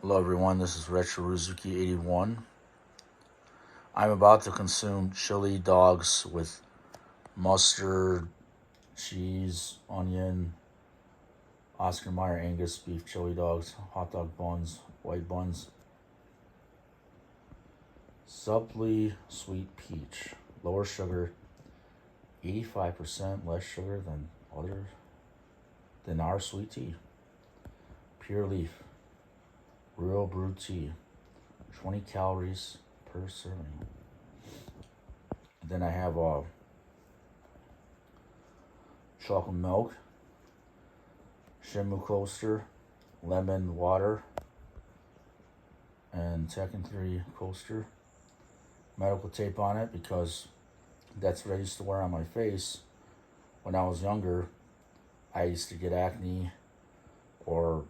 Hello everyone, this is Retro Ruzuki 81. I'm about to consume chili dogs with mustard, cheese, onion, Oscar Mayer Angus beef chili dogs, hot dog buns, white buns, subtly sweet peach, lower sugar, 85% less sugar than our sweet tea, pure leaf, real brewed tea, 20 calories per serving. Then I have chocolate milk, Shenmue coaster, lemon water, and Tekken 3 coaster. Medical tape on it because that's what I used to wear on my face when I was younger. I used to get acne or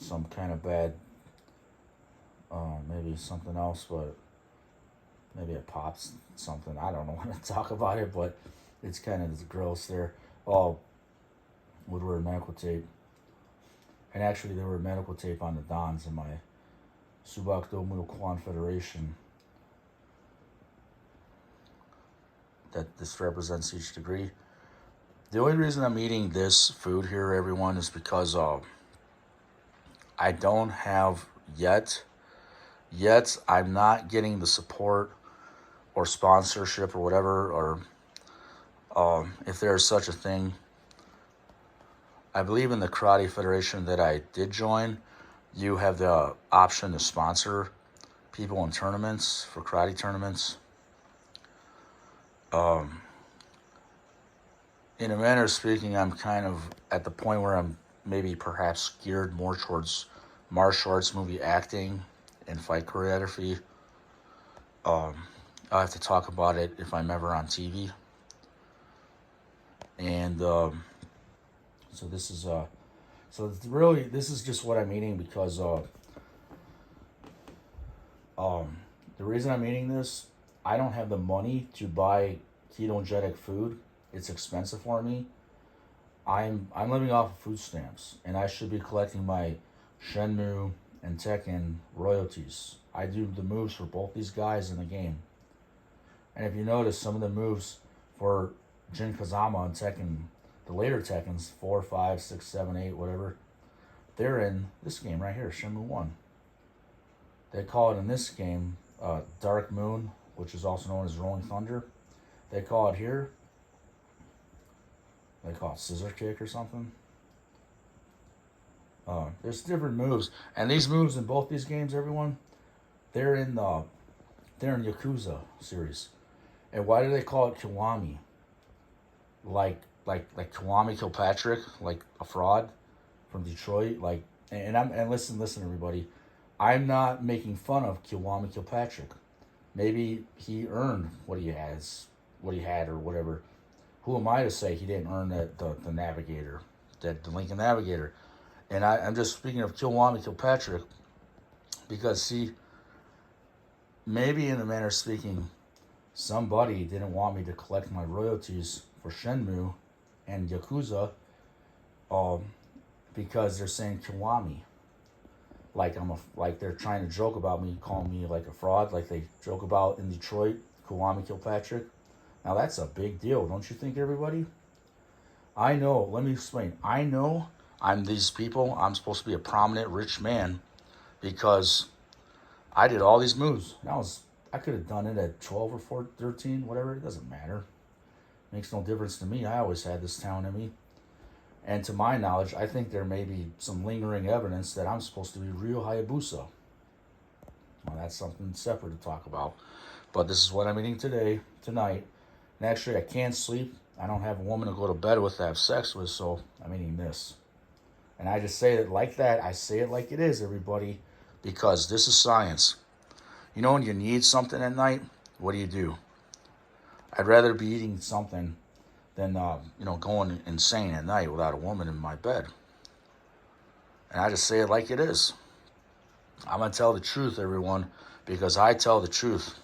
some kind of bad, maybe something else, but maybe it pops something. I don't know when to talk about it, but it's kind of gross there. All would wear medical tape. And actually, there were medical tape on the Dons in my Subakdo Middle Kwan Federation that this represents each degree. The only reason I'm eating this food here, everyone, is because I don't have yet I'm not getting the support or sponsorship or whatever, or if there's such a thing. I believe in the Karate Federation that I did join, you have the option to sponsor people in tournaments, for karate tournaments. In a manner of speaking, I'm kind of at the point where I'm maybe perhaps geared more towards martial arts, movie acting, and fight choreography. I'll have to talk about it if I'm ever on TV. And so this is this is just what I'm eating because the reason I'm eating this, I don't have the money to buy ketogenic food. It's expensive for me. I'm living off of food stamps, and I should be collecting my Shenmue and Tekken royalties. I do the moves for both these guys in the game. And if you notice, some of the moves for Jin Kazama and Tekken, the later Tekkens, 4, 5, 6, 7, 8, whatever, they're in this game right here, Shenmue 1. They call it in this game Dark Moon, which is also known as Rolling Thunder. They call it here, they call it Scissor Kick or something. There's different moves, and these moves in both these games, everyone, they're in Yakuza series. And why do they call it Kiwami? Like Kiwami Kilpatrick, like a fraud from Detroit. And listen, everybody, I'm not making fun of Kiwami Kilpatrick. Maybe he earned what he had, or whatever. Who am I to say he didn't earn the Navigator, the Lincoln Navigator? And I'm just speaking of Kiwami Kilpatrick because, see, maybe in a manner of speaking, somebody didn't want me to collect my royalties for Shenmue and Yakuza because they're saying Kiwami. Like they're trying to joke about me, calling me like a fraud, like they joke about in Detroit, Kiwami Kilpatrick. Now that's a big deal, don't you think, everybody? I know, let me explain. I know I'm these people. I'm supposed to be a prominent rich man because I did all these moves. I could have done it at 12 or 13, whatever. It doesn't matter. Makes no difference to me. I always had this talent in me. And to my knowledge, I think there may be some lingering evidence that I'm supposed to be real Hayabusa. Well, that's something separate to talk about. But this is what I'm eating tonight. And actually, I can't sleep. I don't have a woman to go to bed with to have sex with, so I'm eating this. And I just say it like that. I say it like it is, everybody, because this is science. You know when you need something at night, what do? I'd rather be eating something than going insane at night without a woman in my bed. And I just say it like it is. I'm going to tell the truth, everyone, because I tell the truth.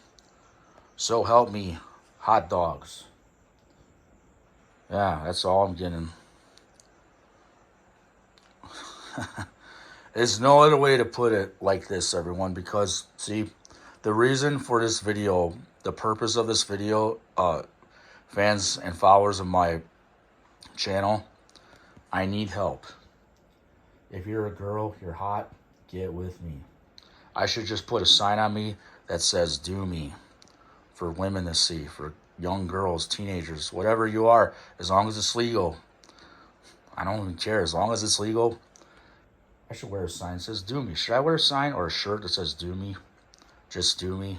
So help me, hot dogs. Yeah, that's all I'm getting. There's no other way to put it like this, everyone, because, see, the reason for this video, the purpose of this video, fans and followers of my channel, I need help. If you're a girl, you're hot, get with me. I should just put a sign on me that says, do me, for women to see, for young girls, teenagers, whatever you are, as long as it's legal. I don't even care. As long as it's legal, I should wear a sign that says, do me. Should I wear a sign or a shirt that says, do me? Just do me.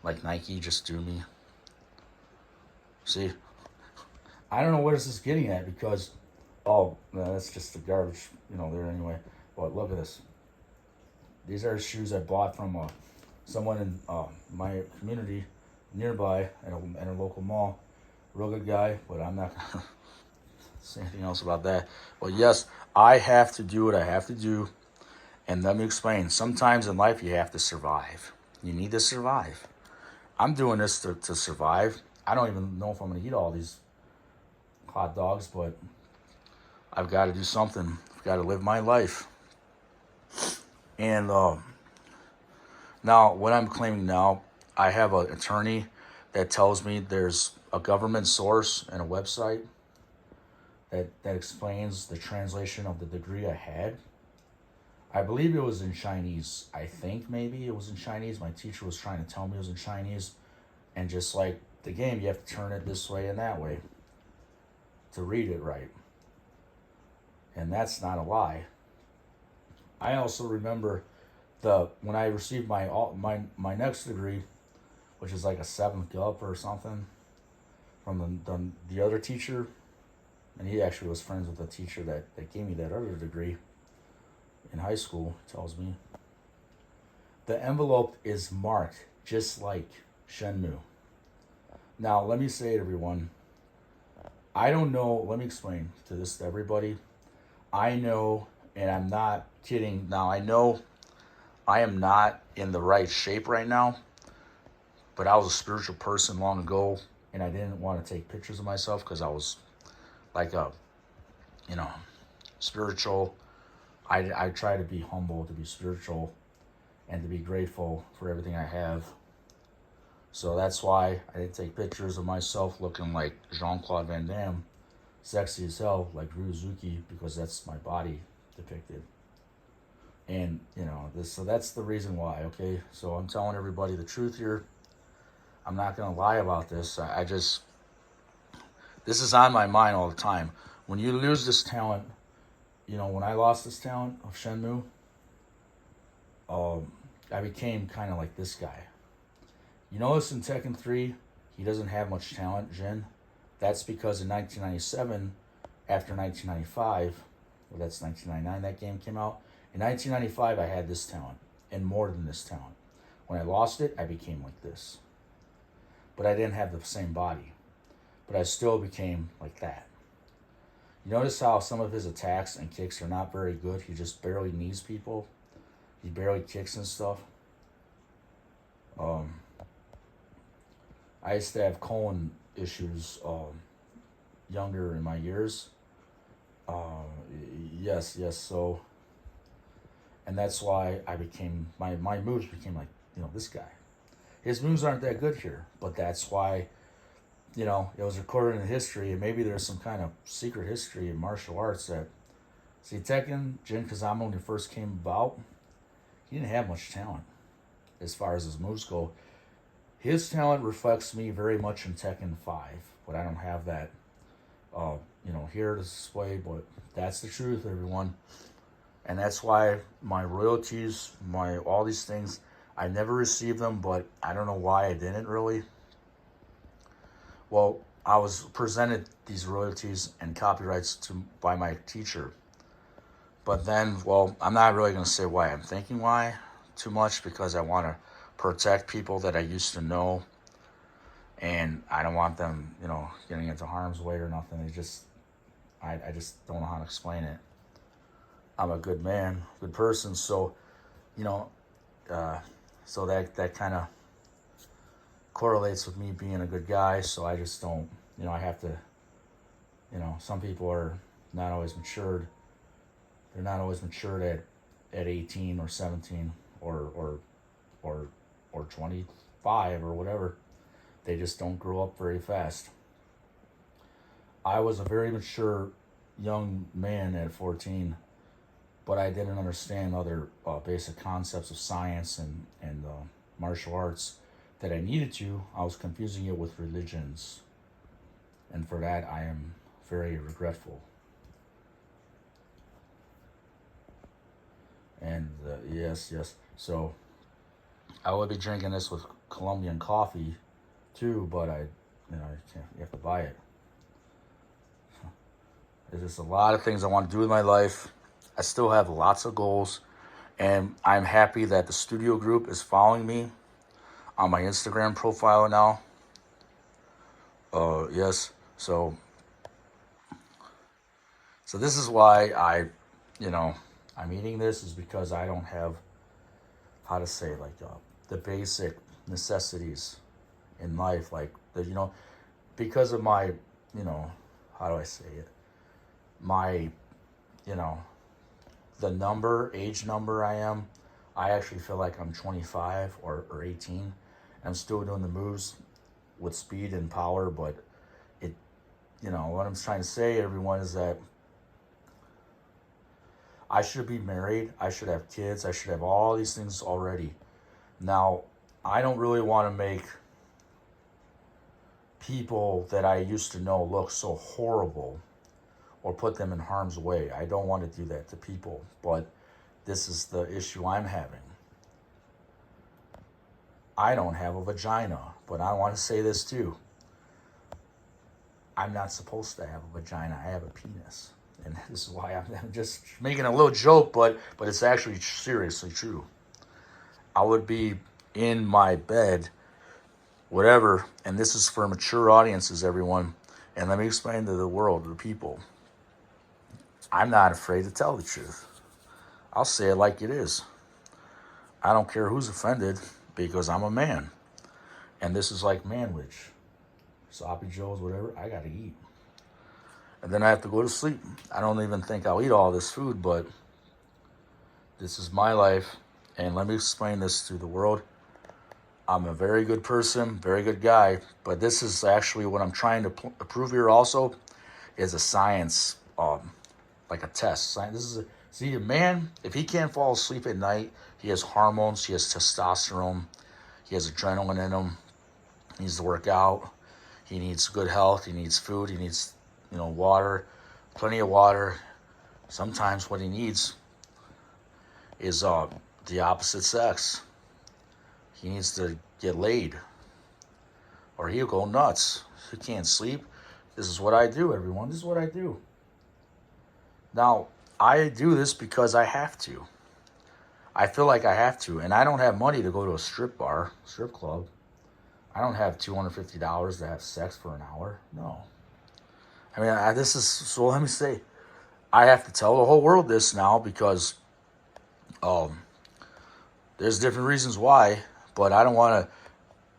Like Nike, just do me. See? I don't know where this is getting at because, oh, no, that's just the garbage, there anyway. But look at this. These are shoes I bought from someone in my community nearby at a local mall. Real good guy, but I'm not going to say anything else about that. But yes, I have to do what I have to do. And let me explain. Sometimes in life you have to survive. You need to survive. I'm doing this to survive. I don't even know if I'm going to eat all these hot dogs, but I've got to do something. I've got to live my life. And now, what I'm claiming now, I have an attorney that tells me there's a government source and a website that explains the translation of the degree I had. I believe it was in Chinese. I think maybe it was in Chinese. My teacher was trying to tell me it was in Chinese. And just like the game, you have to turn it this way and that way to read it right. And that's not a lie. I also remember when I received my next degree, which is like a 7th GUP or something, from the other teacher, and he actually was friends with the teacher that gave me that other degree in high school, tells me. The envelope is marked just like Shenmue. Now, let me say it, everyone. I don't know, let me explain to everybody. I know, and I'm not kidding. Now, I know I am not in the right shape right now, but I was a spiritual person long ago, and I didn't want to take pictures of myself because I was like spiritual. I try to be humble, to be spiritual, and to be grateful for everything I have. So that's why I didn't take pictures of myself looking like Jean-Claude Van Damme, sexy as hell, like Ryuzuki, because that's my body depicted. And, so that's the reason why, okay? So I'm telling everybody the truth here. I'm not going to lie about this. This is on my mind all the time. When you lose this talent, when I lost this talent of Shenmue, I became kind of like this guy. You notice in Tekken 3, he doesn't have much talent, Jin. That's because in 1997, after 1995, well, that's 1999 that game came out. In 1995, I had this talent, and more than this talent. When I lost it, I became like this. But I didn't have the same body. But I still became like that. You notice how some of his attacks and kicks are not very good? He just barely knees people. He barely kicks and stuff. I used to have colon issues younger in my years. Yes, so... And that's why I became, my moves became like, this guy. His moves aren't that good here, but that's why, it was recorded in history, and maybe there's some kind of secret history in martial arts that, see, Tekken, Jin Kazama, when he first came about, he didn't have much talent as far as his moves go. His talent reflects me very much in Tekken 5, but I don't have that, here to display, but that's the truth, everyone. And that's why my royalties, all these things, I never received them, but I don't know why I didn't really. Well, I was presented these royalties and copyrights by my teacher. But then, well, I'm not really going to say why. I'm thinking why too much because I want to protect people that I used to know. And I don't want them, getting into harm's way or nothing. I just don't know how to explain it. I'm a good man, good person, so, so that kind of correlates with me being a good guy, so I just don't, I have to, some people are not always matured. They're not always matured at at 18 or 17 or or 25 or whatever. They just don't grow up very fast. I was a very mature young man at 14, but I didn't understand other basic concepts of science and martial arts that I needed to. I was confusing it with religions, and for that I am very regretful. And yes, yes. So I would be drinking this with Colombian coffee too, but you can't. You have to buy it. There's just a lot of things I want to do with my life. I still have lots of goals, and I'm happy that the studio group is following me on my Instagram profile now. Yes. So this is why you know, I'm eating this is because I don't have how to say like the basic necessities in life, like the because of my how do I say it, my you know the age number I am. I actually feel like I'm 25 or 18. I'm still doing the moves with speed and power, but it what I'm trying to say, everyone, is that I should be married. I should have kids. I should have all these things already. Now, I don't really want to make people that I used to know look so horrible or put them in harm's way. I don't want to do that to people, but this is the issue I'm having. I don't have a vagina, but I want to say this too. I'm not supposed to have a vagina. I have a penis. And this is why I'm just making a little joke, but it's actually seriously true. I would be in my bed, whatever, and this is for mature audiences, everyone. And let me explain to the world, to the people. I'm not afraid to tell the truth. I'll say it like it is. I don't care who's offended because I'm a man. And this is like manwich. Sloppy Joes, whatever, I gotta eat. And then I have to go to sleep. I don't even think I'll eat all this food, but this is my life. And let me explain this to the world. I'm a very good person, very good guy, but this is actually what I'm trying to prove here also is a science, like a test. See, a man, if he can't fall asleep at night, he has hormones, he has testosterone, he has adrenaline in him, he needs to work out, he needs good health, he needs food, he needs water, plenty of water. Sometimes what he needs is the opposite sex. He needs to get laid, or he'll go nuts. He can't sleep. This is what I do, everyone. This is what I do. Now, I do this because I have to. I feel like I have to, and I don't have money to go to a strip club. I don't have $250 to have sex for an hour. No. I mean, this is, so let me say, I have to tell the whole world this now because there's different reasons why, but I don't want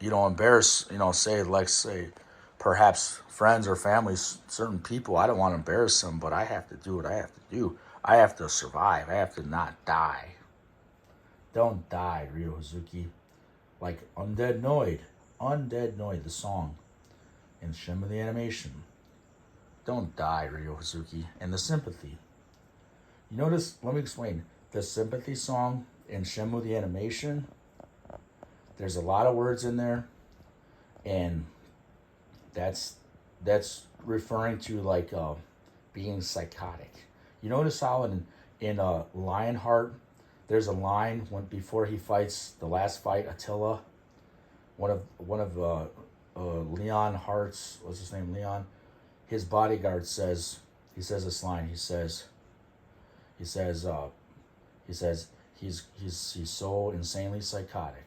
to, embarrass, say, perhaps friends or families, certain people. I don't want to embarrass them, but I have to do what I have to do. I have to survive. I have to not die. Don't die, Ryo Hazuki. Like Undead Noid, the song in Shenmue the animation. Don't die, Ryo Hazuki. And the sympathy. You notice, let me explain. The sympathy song in Shenmue the animation, there's a lot of words in there, and that's referring to like being psychotic. You notice how in Lionheart, there's a line before he fights the last fight, Attila. One of Leon Hart's, what's his name, Leon, his bodyguard says this line. He says he's so insanely psychotic.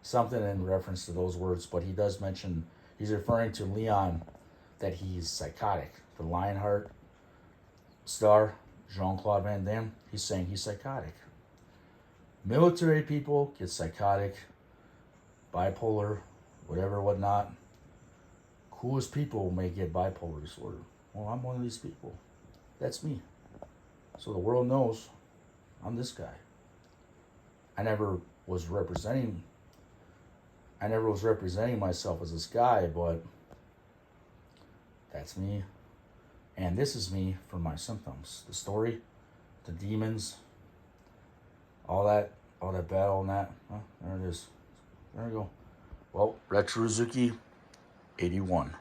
Something in reference to those words, but he does mention, he's referring to Leon, that he's psychotic. The Lionheart star, Jean-Claude Van Damme, he's saying he's psychotic. Military people get psychotic, bipolar, whatever, whatnot. Coolest people may get bipolar disorder. Well, I'm one of these people. That's me. So the world knows I'm this guy. I never was representing myself as this guy, but that's me. And this is me from my symptoms. The story, the demons, all that battle and that. Oh, there it is. There we go. Well, Retrozuki 81.